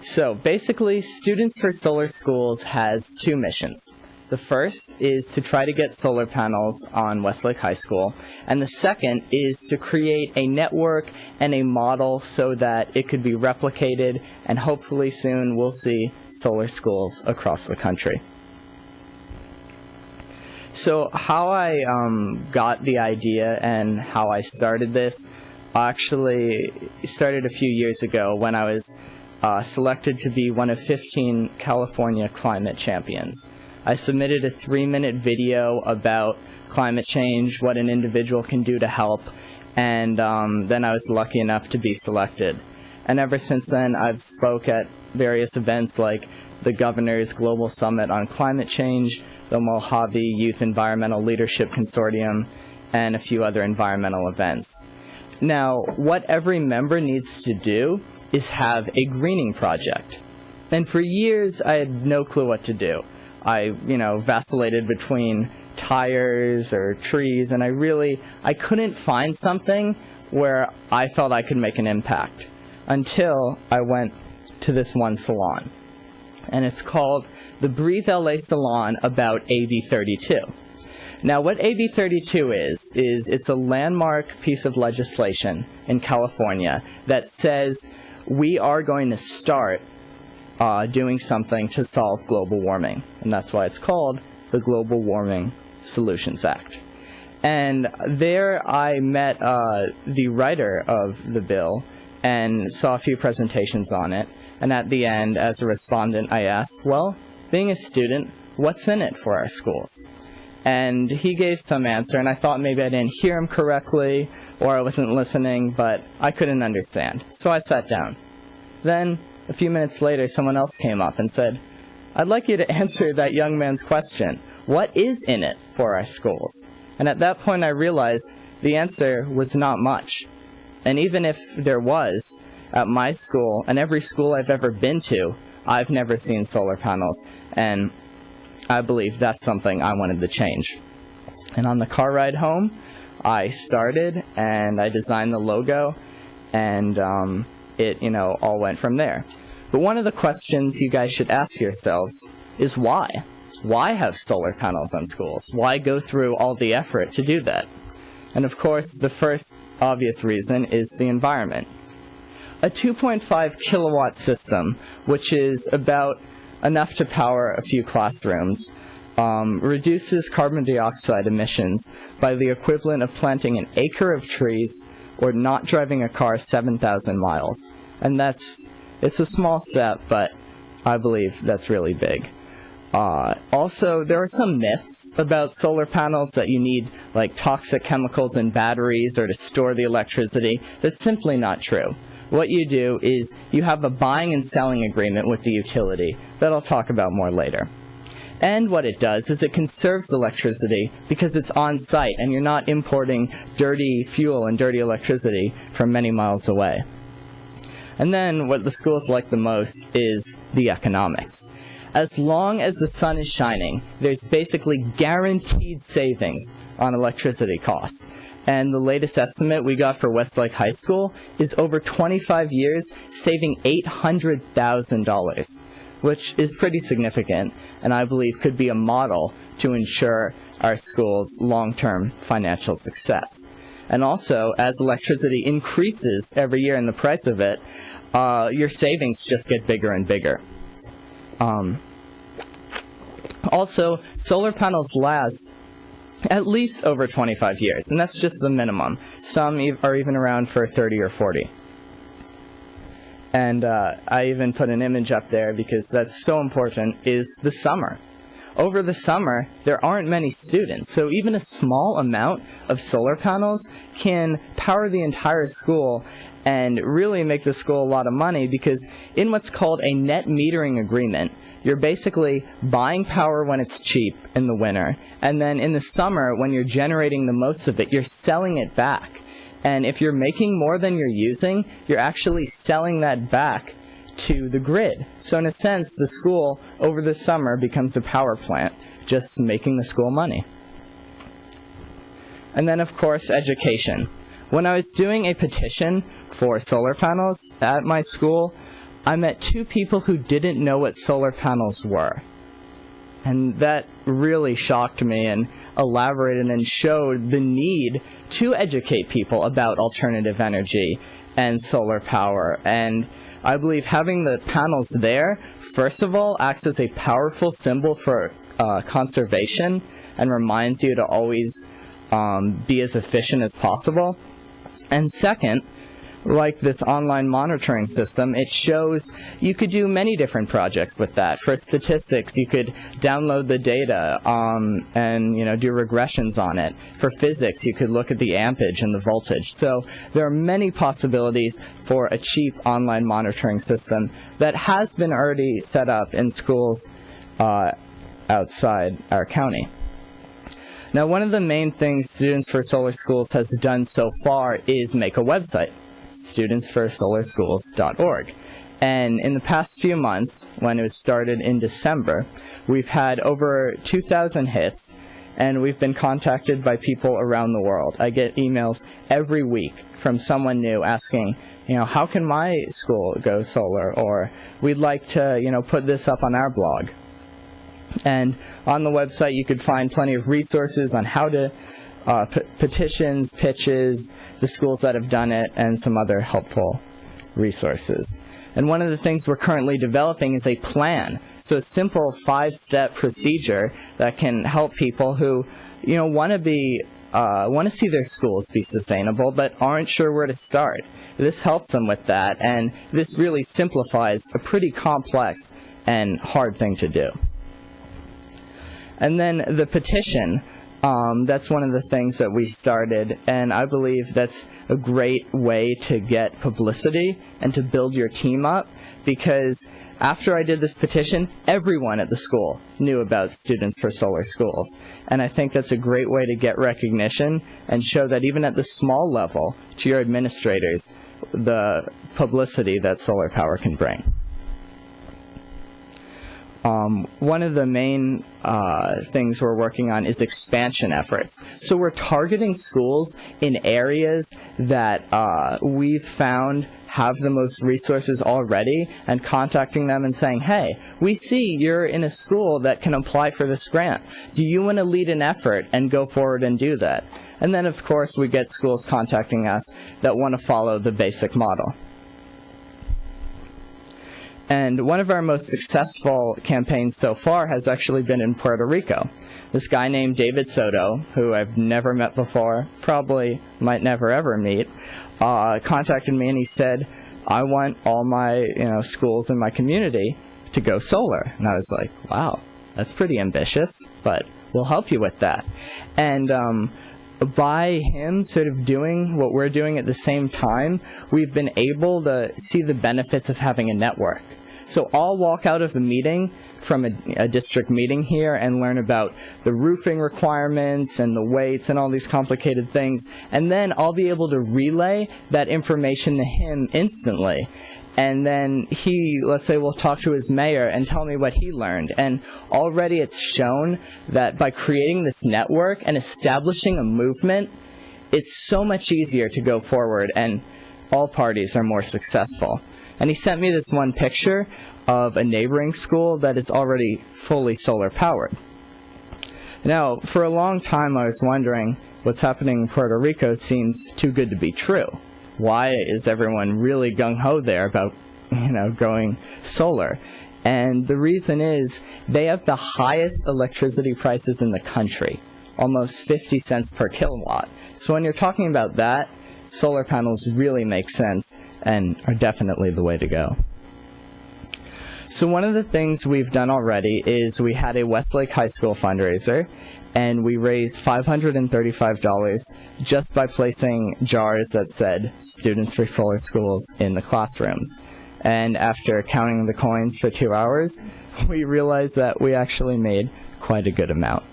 So basically, Students for Solar Schools has two missions. The first is to try to get solar panels on Westlake High School, and the second is to create a network and a model so that it could be replicated, and hopefully soon we'll see solar schools across the country. So how I got the idea and how I started this actually started a few years ago when I was selected to be one of 15 California climate champions. I submitted a 3-minute video about climate change, what an individual can do to help, and then I was lucky enough to be selected. And ever since then, I've spoke at various events like the Governor's Global Summit on Climate Change, the Mojave Youth Environmental Leadership Consortium, and a few other environmental events. Now, what every member needs to do is have a greening project. And for years, I had no clue what to do. I, vacillated between tires or trees, and I couldn't find something where I felt I could make an impact until I went to this one salon. And it's called the Breathe LA Salon about AB 32. Now, what AB 32 is it's a landmark piece of legislation in California that says we are going to start doing something to solve global warming. And that's why it's called the Global Warming Solutions Act. And there I met the writer of the bill and saw a few presentations on it. And at the end, as a respondent, I asked, well, being a student, what's in it for our schools? And he gave some answer, and I thought maybe I didn't hear him correctly, or I wasn't listening, but I couldn't understand. So I sat down. Then, a few minutes later, someone else came up and said, I'd like you to answer that young man's question. What is in it for our schools? And at that point, I realized the answer was not much. And even if there was, at my school, and every school I've ever been to, I've never seen solar panels. And I believe that's something I wanted to change. And on the car ride home, I started and I designed the logo, and it all went from there. But one of the questions you guys should ask yourselves is why? Why have solar panels on schools? Why go through all the effort to do that? And of course, the first obvious reason is the environment. A 2.5 kilowatt system, which is about enough to power a few classrooms, reduces carbon dioxide emissions by the equivalent of planting an acre of trees or not driving a car 7,000 miles. And it's a small step, but I believe that's really big. Also, there are some myths about solar panels that you need like toxic chemicals in batteries or to store the electricity. That's simply not true. What you do is you have a buying and selling agreement with the utility that I'll talk about more later. And what it does is it conserves electricity because it's on site and you're not importing dirty fuel and dirty electricity from many miles away. And then what the schools like the most is the economics. As long as the sun is shining, there's basically guaranteed savings on electricity costs. And the latest estimate we got for Westlake High School is over 25 years saving $800,000, which is pretty significant, and I believe could be a model to ensure our school's long-term financial success. And also, as electricity increases every year in the price of it, your savings just get bigger and bigger. Also, solar panels last at least over 25 years, and that's just the minimum. Some are even around for 30 or 40. And I even put an image up there because that's so important, is the summer. Over the summer, there aren't many students, so even a small amount of solar panels can power the entire school and really make the school a lot of money, because in what's called a net metering agreement, you're basically buying power when it's cheap in the winter, and then in the summer, when you're generating the most of it, you're selling it back. And if you're making more than you're using, you're actually selling that back to the grid. So in a sense, the school over the summer becomes a power plant, just making the school money. And then, of course, education. When I was doing a petition for solar panels at my school, I met 2 people who didn't know what solar panels were. And that really shocked me and elaborated and showed the need to educate people about alternative energy and solar power. And I believe having the panels there, first of all, acts as a powerful symbol for conservation and reminds you to always be as efficient as possible. And second, like this online monitoring system, it shows you could do many different projects with that. For statistics, you could download the data and do regressions on it. For physics, you could look at the ampage and the voltage. So there are many possibilities for a cheap online monitoring system that has been already set up in schools outside our county. Now, one of the main things Students for Solar Schools has done so far is make a website, studentsforsolarschools.org. And in the past few months, when it was started in December, we've had over 2,000 hits, and we've been contacted by people around the world. I get emails every week from someone new asking, how can my school go solar? Or we'd like to, put this up on our blog. And on the website, you could find plenty of resources on how to petitions, pitches, the schools that have done it, and some other helpful resources. And one of the things we're currently developing is a plan. So a simple 5-step procedure that can help people who, want to see their schools be sustainable but aren't sure where to start. This helps them with that, and this really simplifies a pretty complex and hard thing to do. And then the petition, that's one of the things that we started, and I believe that's a great way to get publicity and to build your team up, because after I did this petition, everyone at the school knew about Students for Solar Schools. And I think that's a great way to get recognition and show that even at the small level, to your administrators, the publicity that solar power can bring. One of the main things we're working on is expansion efforts. So we're targeting schools in areas that we've found have the most resources already, and contacting them and saying, hey, we see you're in a school that can apply for this grant. Do you want to lead an effort and go forward and do that? And then, of course, we get schools contacting us that want to follow the basic model. And one of our most successful campaigns so far has actually been in Puerto Rico. This guy named David Soto, who I've never met before, probably might never ever meet, contacted me and he said, I want all my schools in my community to go solar. And I was like, wow, that's pretty ambitious, but we'll help you with that. And by him sort of doing what we're doing at the same time, we've been able to see the benefits of having a network. So I'll walk out of a meeting from a district meeting here and learn about the roofing requirements and the weights and all these complicated things, and then I'll be able to relay that information to him instantly. And then he, let's say, will talk to his mayor and tell me what he learned. And already it's shown that by creating this network and establishing a movement, it's so much easier to go forward and all parties are more successful. And he sent me this one picture of a neighboring school that is already fully solar powered. Now, for a long time I was wondering, what's happening in Puerto Rico seems too good to be true. Why is everyone really gung-ho there about, going solar? And the reason is they have the highest electricity prices in the country, almost 50 cents per kilowatt. So when you're talking about that, solar panels really make sense and are definitely the way to go. So one of the things we've done already is we had a Westlake High School fundraiser, and we raised $535 just by placing jars that said Students for Solar Schools in the classrooms. And after counting the coins for 2 hours, we realized that we actually made quite a good amount.